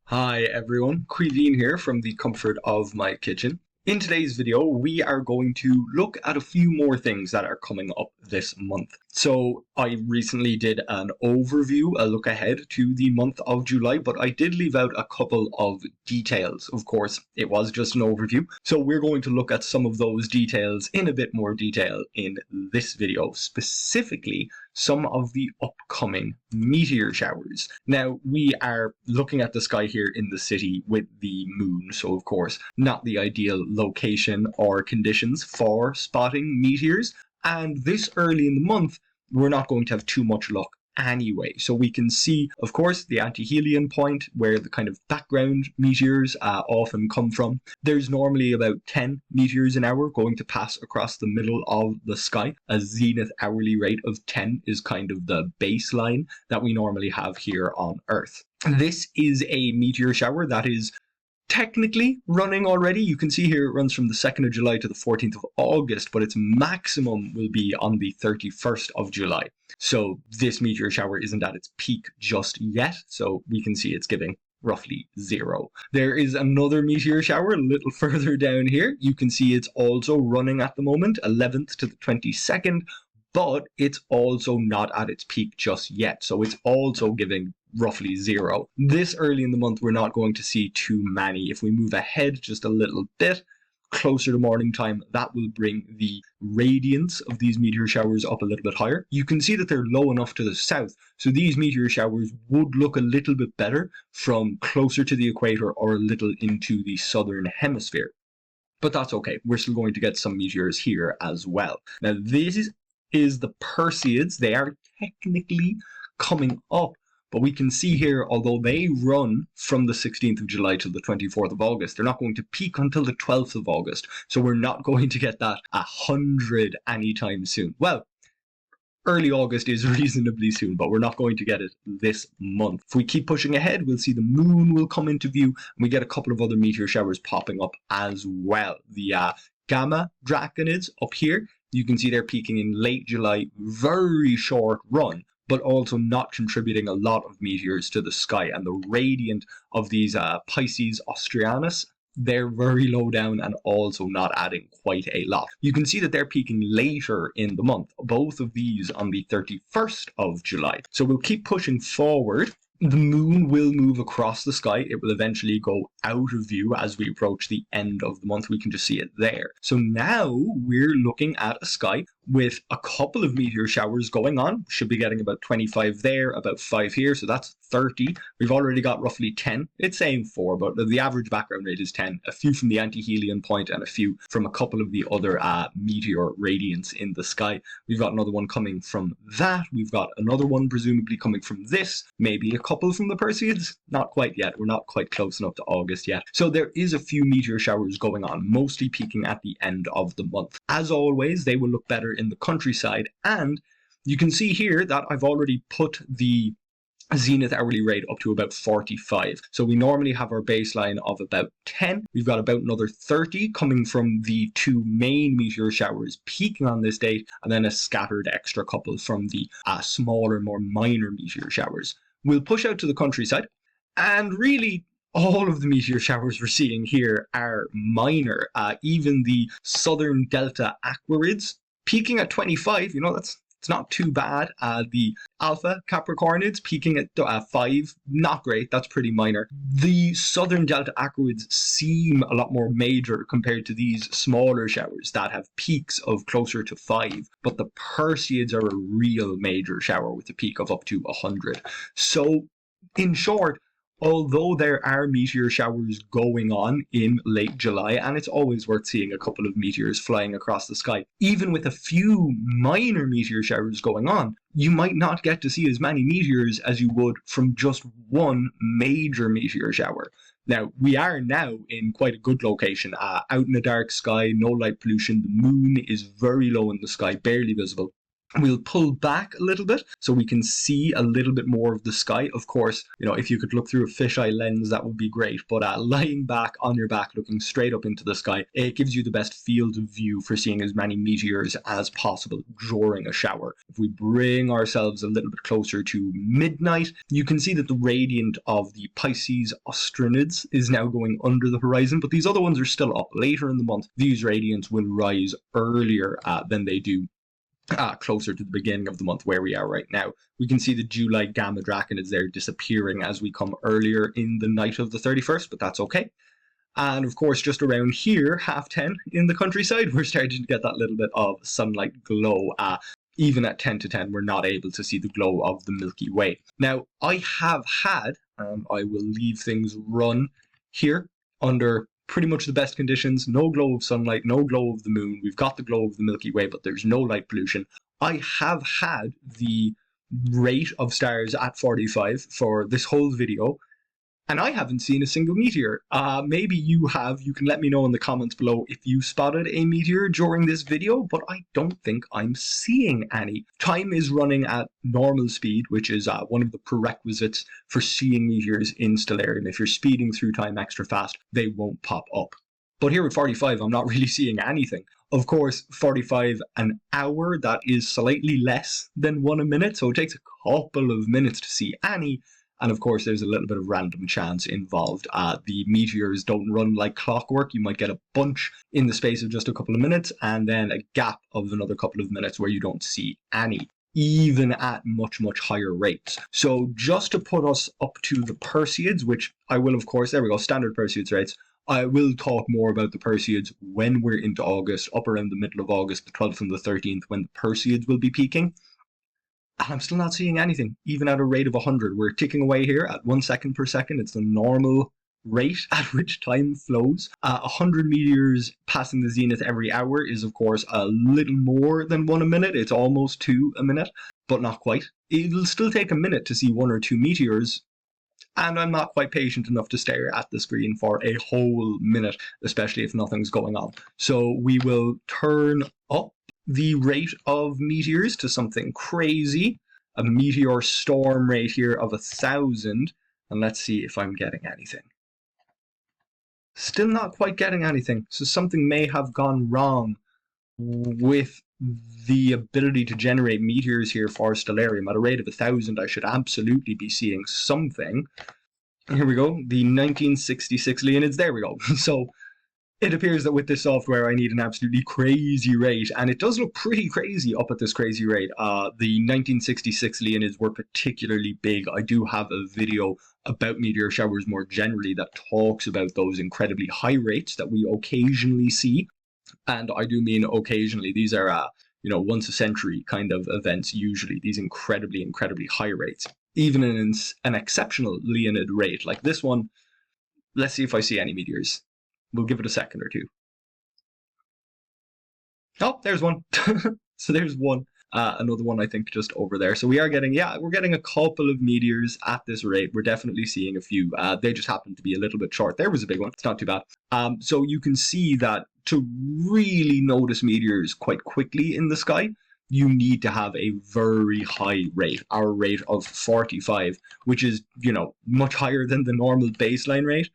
Hi everyone, Quilleen here from the comfort of my kitchen. In today's video, we are going to look at a few more things that are coming up this month. So I recently did an overview, a look ahead to the month of July, but I did leave out a couple of details. Of course, it was just an overview. So we're going to look at some of those details in a bit more detail in this video, specifically some of the upcoming meteor showers. Now, we are looking at the sky here in the city with the moon, so of course, not the ideal location or conditions for spotting meteors. And this early in the month, we're not going to have too much luck anyway. So we can see, of course, the anti-helion point where the kind of background meteors often come from. There's normally about 10 meteors an hour going to pass across the middle of the sky. A zenith hourly rate of 10 is kind of the baseline that we normally have here on Earth. This is a meteor shower that is technically running already. You can see here it runs from the 2nd of July to the 14th of August, but its maximum will be on the 31st of July. So this meteor shower isn't at its peak just yet, so we can see it's giving roughly 0. There is another meteor shower a little further down here. You can see it's also running at the moment, 11th to the 22nd, but it's also not at its peak just yet. So it's also giving roughly 0. This early in the month, we're not going to see too many. If we move ahead just a little bit, closer to morning time, that will bring the radiance of these meteor showers up a little bit higher. You can see that they're low enough to the south, so these meteor showers would look a little bit better from closer to the equator or a little into the southern hemisphere. But that's okay. We're still going to get some meteors here as well. Now, this is the Perseids. They are technically coming up, but we can see here, although they run from the 16th of July to the 24th of August, they're not going to peak until the 12th of August. So we're not going to get that 100 anytime soon. Well, early August is reasonably soon, but we're not going to get it this month. If we keep pushing ahead, we'll see the moon will come into view, and we get a couple of other meteor showers popping up as well. The Gamma Draconids up here, you can see they're peaking in late July, very short run, but also not contributing a lot of meteors to the sky. And the radiant of these Pisces Australis, they're very low down and also not adding quite a lot. You can see that they're peaking later in the month, both of these on the 31st of July. So we'll keep pushing forward. The moon will move across the sky. It will eventually go out of view as we approach the end of the month. We can just see it there. So now we're looking at a sky with a couple of meteor showers going on. Should be getting about 25 there, about 5 here, so that's 30. We've already got roughly 10. It's saying 4, but the average background rate is 10. A few from the anti-helion point and a few from a couple of the other meteor radiants in the sky. We've got another one coming from that. We've got another one presumably coming from this. Maybe a couple from the Perseids. Not quite yet. We're not quite close enough to August yet. So there is a few meteor showers going on, mostly peaking at the end of the month. As always, they will look better in the countryside, and you can see here that I've already put the zenith hourly rate up to about 45. So we normally have our baseline of about 10. We've got about another 30 coming from the two main meteor showers peaking on this date, and then a scattered extra couple from the smaller, more minor meteor showers. We'll push out to the countryside, and really all of the meteor showers we're seeing here are minor. Even the southern delta aquarids peaking at 25, it's not too bad. The alpha Capricornids peaking at 5, not great, that's pretty minor. The southern delta aquarids seem a lot more major compared to these smaller showers that have peaks of closer to 5, but the Perseids are a real major shower with a peak of up to 100. So in short, although there are meteor showers going on in late July, and it's always worth seeing a couple of meteors flying across the sky, even with a few minor meteor showers going on, you might not get to see as many meteors as you would from just one major meteor shower. Now, we are now in quite a good location, out in a dark sky, no light pollution, the moon is very low in the sky, barely visible. We'll pull back a little bit so we can see a little bit more of the sky. Of course, if you could look through a fisheye lens, that would be great. But lying back on your back, looking straight up into the sky, it gives you the best field of view for seeing as many meteors as possible during a shower. If we bring ourselves a little bit closer to midnight, you can see that the radiant of the Pisces Austrinids is now going under the horizon, but these other ones are still up. Later in the month, these radiants will rise earlier than they do closer to the beginning of the month where we are right now. We can see the July Gamma Draconids there disappearing as we come earlier in the night of the 31st, but that's okay. And of course, just around here, 10:30 in the countryside, we're starting to get that little bit of sunlight glow. Even at 10 to 10, we're not able to see the glow of the Milky Way. Now, I have had, I will leave things run here under pretty much the best conditions, no glow of sunlight, no glow of the moon. We've got the glow of the Milky Way, but there's no light pollution. I have had the rate of stars at 45 for this whole video, and I haven't seen a single meteor. Maybe you have. You can let me know in the comments below if you spotted a meteor during this video, but I don't think I'm seeing any. Time is running at normal speed, which is one of the prerequisites for seeing meteors in Stellarium. If you're speeding through time extra fast, they won't pop up. But here at 45, I'm not really seeing anything. Of course, 45 an hour, that is slightly less than 1 a minute, so it takes a couple of minutes to see any. And of course, there's a little bit of random chance involved. The meteors don't run like clockwork. You might get a bunch in the space of just a couple of minutes, and then a gap of another couple of minutes where you don't see any, even at much, much higher rates. So just to put us up to the Perseids, which I will, of course, there we go, standard Perseids rates. I will talk more about the Perseids when we're into August, up around the middle of August, the 12th and the 13th, when the Perseids will be peaking. And I'm still not seeing anything, even at a rate of 100. We're ticking away here at 1 second per second. It's the normal rate at which time flows. 100 meteors passing the zenith every hour is, of course, a little more than 1 a minute. It's almost 2 a minute, but not quite. It'll still take a minute to see 1 or 2 meteors, and I'm not quite patient enough to stare at the screen for a whole minute, especially if nothing's going on. So we will turn up the rate of meteors to something crazy, a meteor storm rate here of 1,000, and let's see if I'm getting anything. Still not quite getting anything, so something may have gone wrong with the ability to generate meteors here for Stellarium. At a rate of 1,000, I should absolutely be seeing something. Here we go, the 1966 Leonids, there we go. So it appears that with this software, I need an absolutely crazy rate, and it does look pretty crazy up at this crazy rate. The 1966 Leonids were particularly big. I do have a video about meteor showers more generally that talks about those incredibly high rates that we occasionally see. And I do mean occasionally. These are, once a century kind of events, usually, these incredibly, incredibly high rates. Even in an exceptional Leonid rate like this one, let's see if I see any meteors. We'll give it a second or two. Oh, there's one. So there's one. Another one, I think, just over there. So we are getting, we're getting a couple of meteors at this rate. We're definitely seeing a few. They just happen to be a little bit short. There was a big one. It's not too bad. So you can see that to really notice meteors quite quickly in the sky, you need to have a very high rate. Our rate of 45, which is, much higher than the normal baseline rate.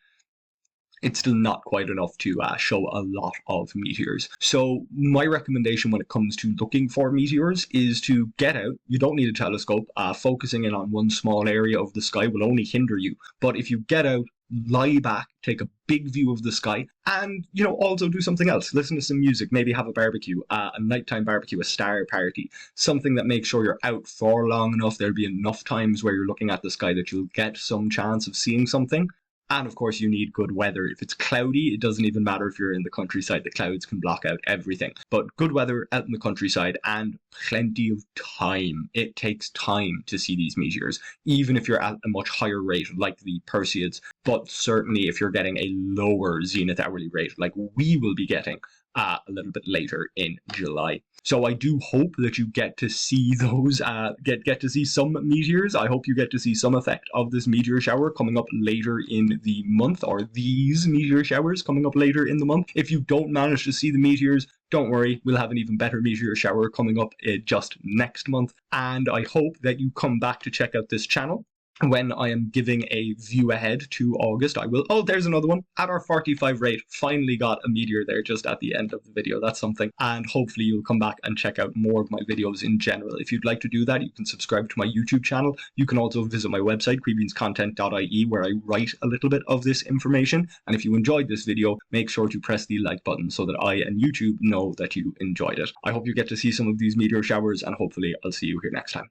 It's still not quite enough to show a lot of meteors. So my recommendation when it comes to looking for meteors is to get out. You don't need a telescope. Focusing in on one small area of the sky will only hinder you. But if you get out, lie back, take a big view of the sky, and, also do something else. Listen to some music, maybe have a barbecue, a nighttime barbecue, a star party, something that makes sure you're out for long enough. There'll be enough times where you're looking at the sky that you'll get some chance of seeing something. And of course, you need good weather. If it's cloudy, it doesn't even matter if you're in the countryside. The clouds can block out everything. But good weather out in the countryside and plenty of time. It takes time to see these meteors, even if you're at a much higher rate like the Perseids. But certainly if you're getting a lower zenith hourly rate like we will be getting a little bit later in July. So I do hope that you get to see those, get to see some meteors. I hope you get to see some effect of this meteor shower coming up later in the month, or these meteor showers coming up later in the month. If you don't manage to see the meteors, don't worry, we'll have an even better meteor shower coming up just next month. And I hope that you come back to check out this channel when I am giving a view ahead to August. I will. Oh, there's another one. At our 45 rate, finally got a meteor there just at the end of the video. That's something. And hopefully you'll come back and check out more of my videos in general. If you'd like to do that, you can subscribe to my YouTube channel. You can also visit my website, queebeanscontent.ie, where I write a little bit of this information. And if you enjoyed this video, make sure to press the like button so that I and YouTube know that you enjoyed it. I hope you get to see some of these meteor showers, and hopefully I'll see you here next time.